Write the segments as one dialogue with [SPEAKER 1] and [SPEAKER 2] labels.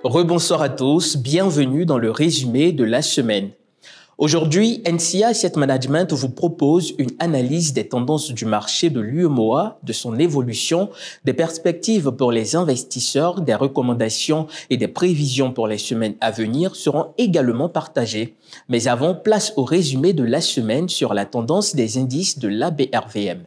[SPEAKER 1] Rebonsoir à tous, bienvenue dans le résumé de la semaine. Aujourd'hui, NCA Asset Management vous propose une analyse des tendances du marché de l'UEMOA, de son évolution, des perspectives pour les investisseurs, des recommandations et des prévisions pour les semaines à venir seront également partagées. Mais avant, place au résumé de la semaine sur la tendance des indices de l'ABRVM.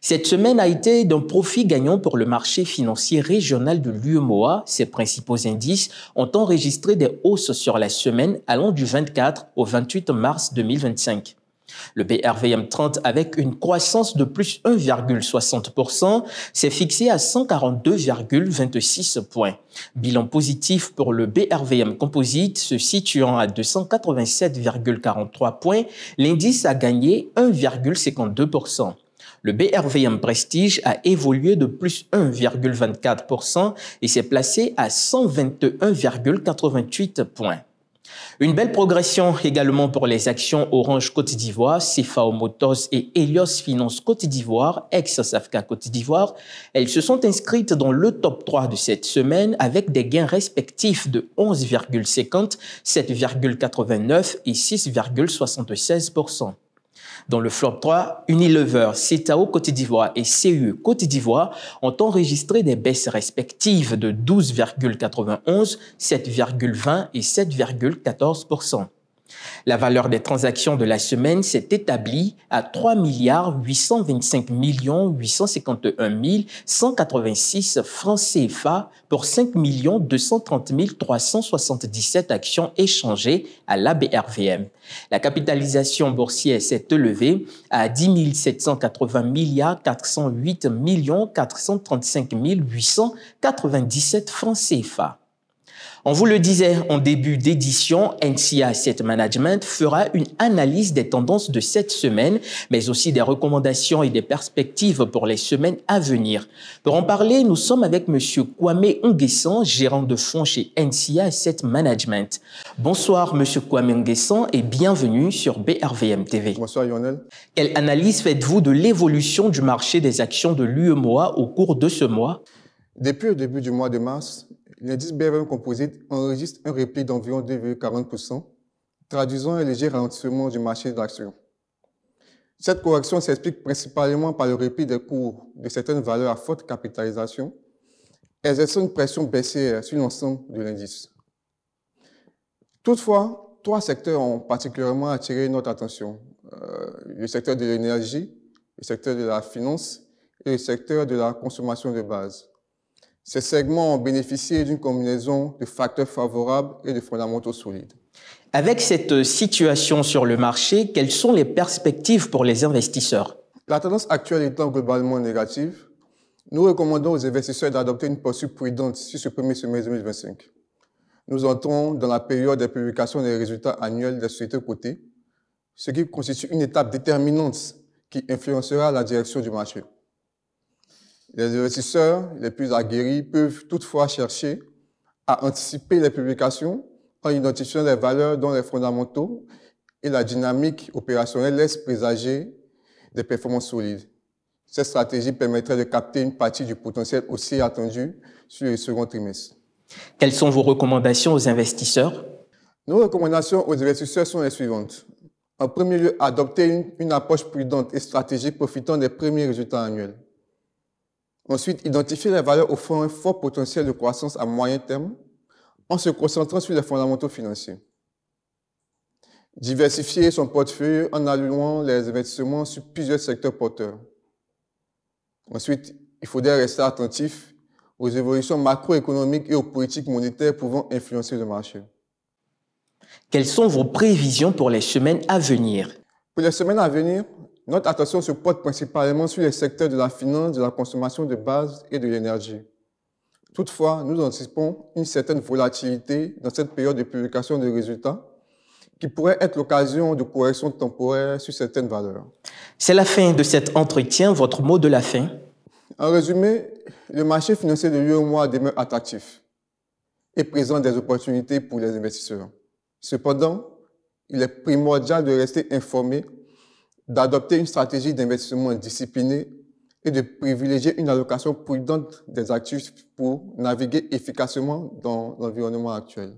[SPEAKER 1] Cette semaine a été d'un profit gagnant pour le marché financier régional de l'UEMOA. Ses principaux indices ont enregistré des hausses sur la semaine allant du 24 au 28 mars 2025. Le BRVM 30, avec une croissance de plus 1,60%, s'est fixé à 142,26 points. Bilan positif pour le BRVM Composite, se situant à 287,43 points, l'indice a gagné 1,52%. Le BRVM Prestige a évolué de plus 1,24% et s'est placé à 121,88 points. Une belle progression également pour les actions Orange Côte d'Ivoire, CFAO Motors et Helios Finance Côte d'Ivoire, ex-Safca Côte d'Ivoire. Elles se sont inscrites dans le top 3 de cette semaine avec des gains respectifs de 11,50, 7,89 et 6,76%. Dans le flop 3, Unilever, CETAO Côte d'Ivoire et CE Côte d'Ivoire ont enregistré des baisses respectives de 12,91, 7,20 et 7,14%. La valeur des transactions de la semaine s'est établie à 3 825 851 186 francs CFA pour 5 230 377 actions échangées à l'ABRVM. La capitalisation boursière s'est élevée à 10 780 408 435 897 francs CFA. On vous le disait en début d'édition, NCA Asset Management fera une analyse des tendances de cette semaine, mais aussi des recommandations et des perspectives pour les semaines à venir. Pour en parler, nous sommes avec M. Kwame Nguessan, gérant de fonds chez NCA Asset Management. Bonsoir M. Kwame Nguessan et bienvenue sur BRVM TV.
[SPEAKER 2] Bonsoir Lionel.
[SPEAKER 1] Quelle analyse faites-vous de l'évolution du marché des actions de l'UEMOA au cours de ce mois?
[SPEAKER 2] Depuis le début du mois de mars, l'indice BRVM Composite enregistre un repli d'environ 2,40%, traduisant un léger ralentissement du marché de l'action. Cette correction s'explique principalement par le repli des cours de certaines valeurs à forte capitalisation, exerçant une pression baissière sur l'ensemble de l'indice. Toutefois, trois secteurs ont particulièrement attiré notre attention. Le secteur de l'énergie, le secteur de la finance et le secteur de la consommation de base. Ces segments ont bénéficié d'une combinaison de facteurs favorables et de fondamentaux solides.
[SPEAKER 1] Avec cette situation sur le marché, quelles sont les perspectives pour les investisseurs?
[SPEAKER 2] La tendance actuelle étant globalement négative, nous recommandons aux investisseurs d'adopter une posture prudente sur ce premier semestre 2025. Nous entrons dans la période de publication des résultats annuels des sociétés cotées, ce qui constitue une étape déterminante qui influencera la direction du marché. Les investisseurs les plus aguerris peuvent toutefois chercher à anticiper les publications en identifiant les valeurs dont les fondamentaux et la dynamique opérationnelle laissent présager des performances solides. Cette stratégie permettrait de capter une partie du potentiel aussi attendu sur le second trimestre.
[SPEAKER 1] Quelles sont vos recommandations aux investisseurs?
[SPEAKER 2] Nos recommandations aux investisseurs sont les suivantes. En premier lieu, adopter une approche prudente et stratégique profitant des premiers résultats annuels. Ensuite, identifier les valeurs offrant un fort potentiel de croissance à moyen terme en se concentrant sur les fondamentaux financiers. Diversifier son portefeuille en allouant les investissements sur plusieurs secteurs porteurs. Ensuite, il faudrait rester attentif aux évolutions macroéconomiques et aux politiques monétaires pouvant influencer le marché.
[SPEAKER 1] Quelles sont vos prévisions pour les semaines à venir?
[SPEAKER 2] Pour les semaines à venir, notre attention se porte principalement sur les secteurs de la finance, de la consommation de base et de l'énergie. Toutefois, nous anticipons une certaine volatilité dans cette période de publication de résultats qui pourrait être l'occasion de corrections temporaires sur certaines valeurs.
[SPEAKER 1] C'est la fin de cet entretien. Votre mot de la fin?
[SPEAKER 2] En résumé, le marché financier de l'UEMOA demeure attractif et présente des opportunités pour les investisseurs. Cependant, il est primordial de rester informé, d'adopter une stratégie d'investissement disciplinée et de privilégier une allocation prudente des actifs pour naviguer efficacement dans l'environnement actuel.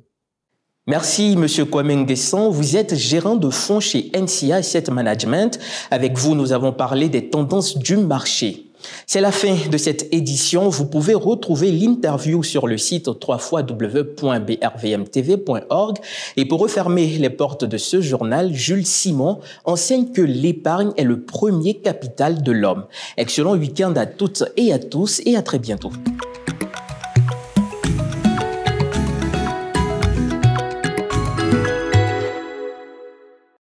[SPEAKER 1] Merci, M. Kwame Nguessan. Vous êtes gérant de fonds chez NCI Asset Management. Avec vous, nous avons parlé des tendances du marché. C'est la fin de cette édition. Vous pouvez retrouver l'interview sur le site www.brvmtv.org. Et pour refermer les portes de ce journal, Jules Simon enseigne que l'épargne est le premier capital de l'homme. Excellent week-end à toutes et à tous et à très bientôt.